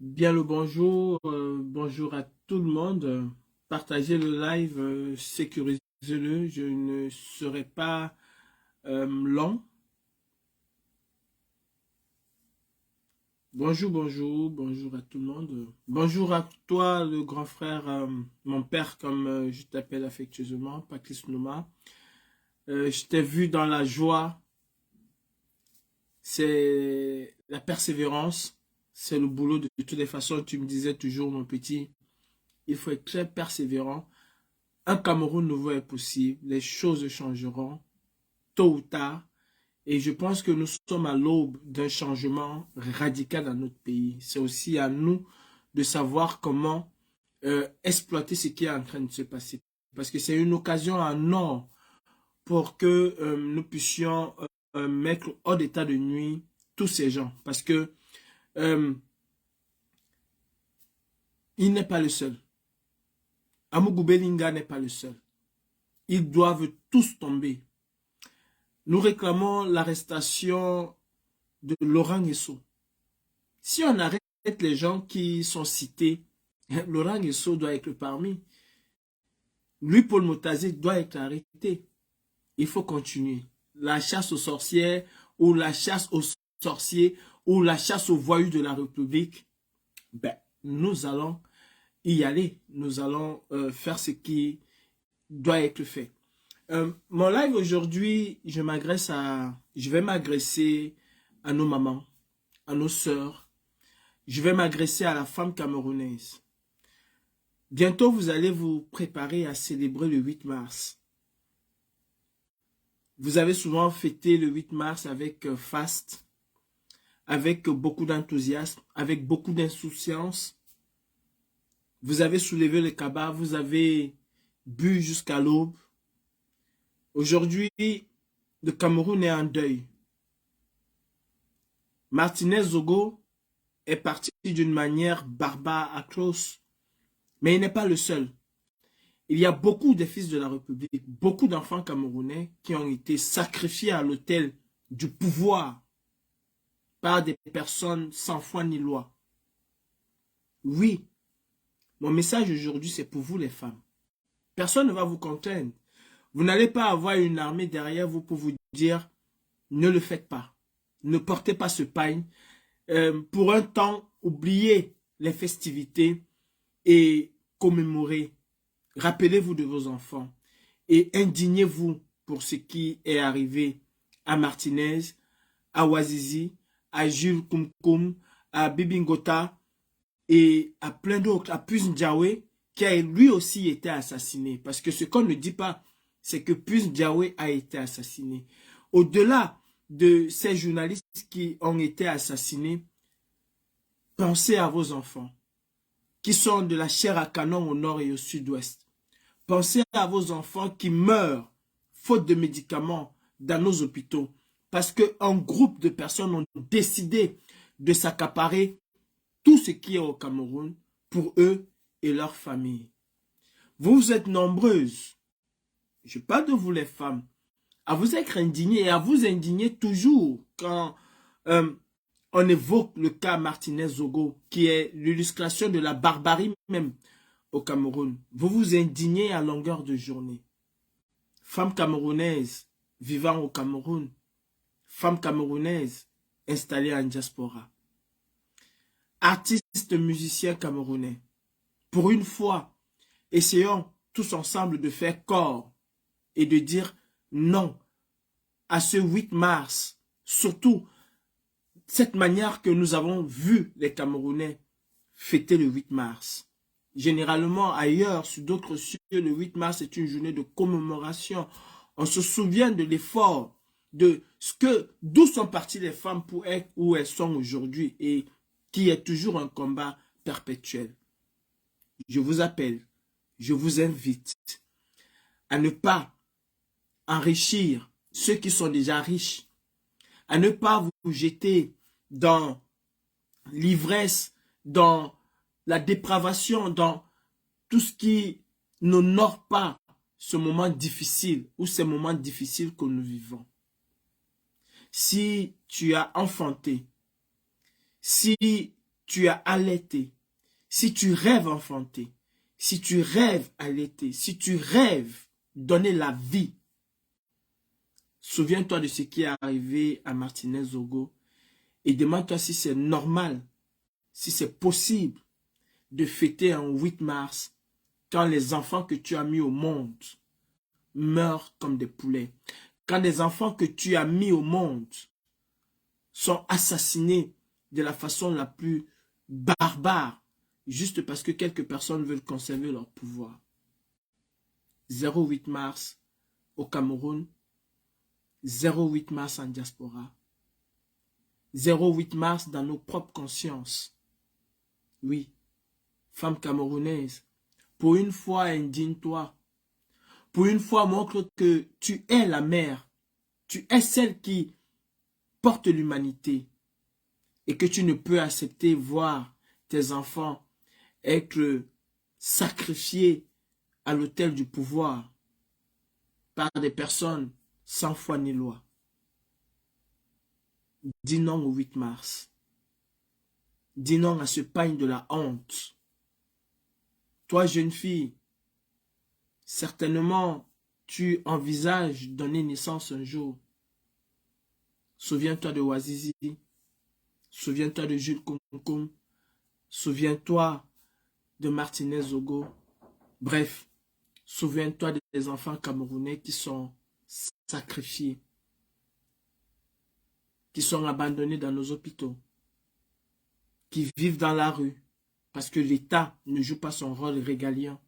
Bien le bonjour, bonjour à tout le monde. Partagez le live, sécurisez-le. Je ne serai pas long. Bonjour, bonjour, bonjour à tout le monde. Bonjour à toi, le grand frère, mon père, comme je t'appelle affectueusement, Patrice Nouma. Je t'ai vu dans la joie, c'est la persévérance, c'est le boulot de toutes les façons. Tu me disais toujours, mon petit, il faut être très persévérant. Un Cameroun nouveau est possible, les choses changeront tôt ou tard et je pense que nous sommes à l'aube d'un changement radical dans notre pays. C'est aussi à nous de savoir comment exploiter ce qui est en train de se passer parce que c'est une occasion en or pour que nous puissions mettre hors d'état de nuit tous ces gens parce que euh, il n'est pas le seul. Amougou Belinga n'est pas le seul. Ils doivent tous tomber. Nous réclamons l'arrestation de Laurent Guesso. Si on arrête les gens qui sont cités, Laurent Guesso doit être parmi. Lui, Paul Motazé, doit être arrêté. Il faut continuer. La chasse aux sorcières ou la chasse aux sorciers ou la chasse aux voyous de la République, ben, nous allons y aller. Nous allons faire ce qui doit être fait. Mon live aujourd'hui, je vais m'agresser à nos mamans, à nos sœurs. Je vais m'agresser à la femme camerounaise. Bientôt, vous allez vous préparer à célébrer le 8 mars. Vous avez souvent fêté le 8 mars avec faste, avec beaucoup d'enthousiasme, avec beaucoup d'insouciance. Vous avez soulevé le cabas, vous avez bu jusqu'à l'aube. Aujourd'hui, le Cameroun est en deuil. Martinez Zogo est parti d'une manière barbare, atroce, mais il n'est pas le seul. Il y a beaucoup de fils de la République, beaucoup d'enfants camerounais qui ont été sacrifiés à l'autel du pouvoir par des personnes sans foi ni loi. Oui, mon message aujourd'hui, c'est pour vous les femmes. Personne ne va vous contraindre. Vous n'allez pas avoir une armée derrière vous pour vous dire ne le faites pas. Ne portez pas ce pagne. Pour un temps, oubliez les festivités et commémorez. Rappelez-vous de vos enfants et indignez-vous pour ce qui est arrivé à Martinez, à Ouazizi, à Jules Koumkoum, à Bibingota et à plein d'autres, à Puss Ndiawe, qui a lui aussi été assassiné. Parce que ce qu'on ne dit pas, c'est que Puss Ndiawe a été assassiné. Au-delà de ces journalistes qui ont été assassinés, pensez à vos enfants, qui sont de la chair à canon au nord et au sud-ouest. Pensez à vos enfants qui meurent, faute de médicaments, dans nos hôpitaux. Parce qu'un groupe de personnes ont décidé de s'accaparer tout ce qui est au Cameroun pour eux et leurs familles. Vous êtes nombreuses, je parle de vous les femmes, à vous être indignées et à vous indigner toujours quand on évoque le cas Martinez Zogo, qui est l'illustration de la barbarie même au Cameroun. Vous vous indignez à longueur de journée. Femmes camerounaises vivant au Cameroun, femmes camerounaises installées en diaspora, artistes musiciens camerounais. Pour une fois, essayons tous ensemble de faire corps et de dire non à ce 8 mars, surtout cette manière que nous avons vu les Camerounais fêter le 8 mars. Généralement, ailleurs, sur d'autres cieux, le 8 mars est une journée de commémoration. On se souvient de l'effort, d'où sont parties les femmes pour être où elles sont aujourd'hui et qui est toujours un combat perpétuel. Je vous appelle, je vous invite à ne pas enrichir ceux qui sont déjà riches, à ne pas vous jeter dans l'ivresse, dans la dépravation, dans tout ce qui n'honore pas ce moment difficile ou ces moments difficiles que nous vivons. Si tu as enfanté, si tu as allaité, si tu rêves enfanter, si tu rêves allaiter, si tu rêves donner la vie, souviens-toi de ce qui est arrivé à Martinez Zogo et demande-toi si c'est normal, si c'est possible de fêter un 8 mars quand les enfants que tu as mis au monde meurent comme des poulets. Quand les enfants que tu as mis au monde sont assassinés de la façon la plus barbare, juste parce que quelques personnes veulent conserver leur pouvoir. 08 mars au Cameroun, 08 mars en diaspora, 08 mars dans nos propres consciences. Oui, femme camerounaise, pour une fois indigne-toi. Pour une fois montre que tu es la mère, tu es celle qui porte l'humanité et que tu ne peux accepter voir tes enfants être sacrifiés à l'autel du pouvoir par des personnes sans foi ni loi. Dis non au 8 mars. Dis non à ce pagne de la honte. Toi, jeune fille, certainement, tu envisages donner naissance un jour. Souviens-toi de Wazizi. Souviens-toi de Jules Kounkoum. Souviens-toi de Martinez Zogo. Bref, souviens-toi des enfants camerounais qui sont sacrifiés, qui sont abandonnés dans nos hôpitaux, qui vivent dans la rue parce que l'État ne joue pas son rôle régalien.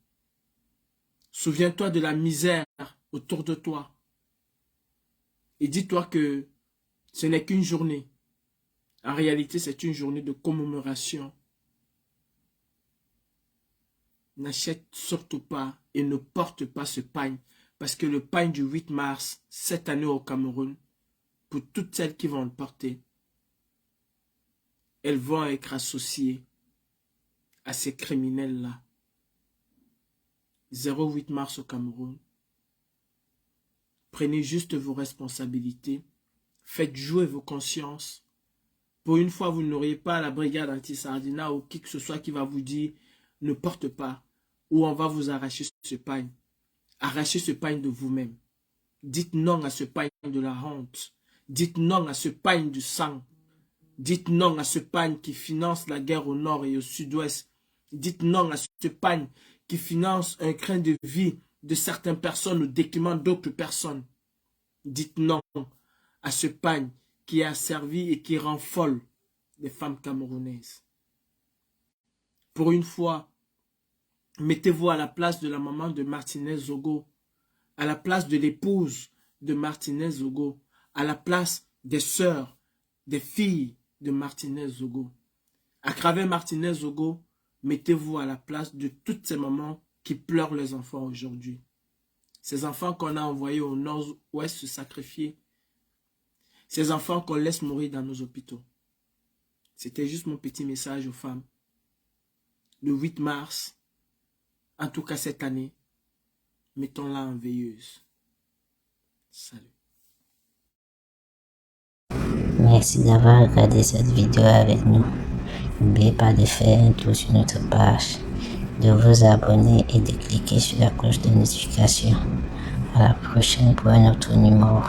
Souviens-toi de la misère autour de toi. Et dis-toi que ce n'est qu'une journée. En réalité, c'est une journée de commémoration. N'achète surtout pas et ne porte pas ce pagne. Parce que le pagne du 8 mars, cette année au Cameroun, pour toutes celles qui vont le porter, elles vont être associées à ces criminels-là. 08 mars au Cameroun. Prenez juste vos responsabilités. Faites jouer vos consciences. Pour une fois, vous n'auriez pas la brigade anti-Sardina ou qui que ce soit qui va vous dire ne porte pas ou on va vous arracher ce pagne. Arrachez ce pagne de vous-même. Dites non à ce pagne de la honte. Dites non à ce pagne du sang. Dites non à ce pagne qui finance la guerre au nord et au sud-ouest. Dites non à ce pagne qui finance un train de vie de certaines personnes au détriment d'autres personnes. Dites non à ce pagne qui a servi et qui rend folle les femmes camerounaises. Pour une fois, mettez-vous à la place de la maman de Martinez Zogo, à la place de l'épouse de Martinez Zogo, à la place des sœurs, des filles de Martinez Zogo. À travers Martinez Zogo, mettez-vous à la place de toutes ces mamans qui pleurent les enfants aujourd'hui. Ces enfants qu'on a envoyés au nord-ouest se sacrifier. Ces enfants qu'on laisse mourir dans nos hôpitaux. C'était juste mon petit message aux femmes. Le 8 mars, en tout cas cette année, mettons-la en veilleuse. Salut. Merci d'avoir regardé cette vidéo avec nous. N'oubliez pas de faire un tour sur notre page, de vous abonner et de cliquer sur la cloche de notification. À la prochaine pour un autre numéro.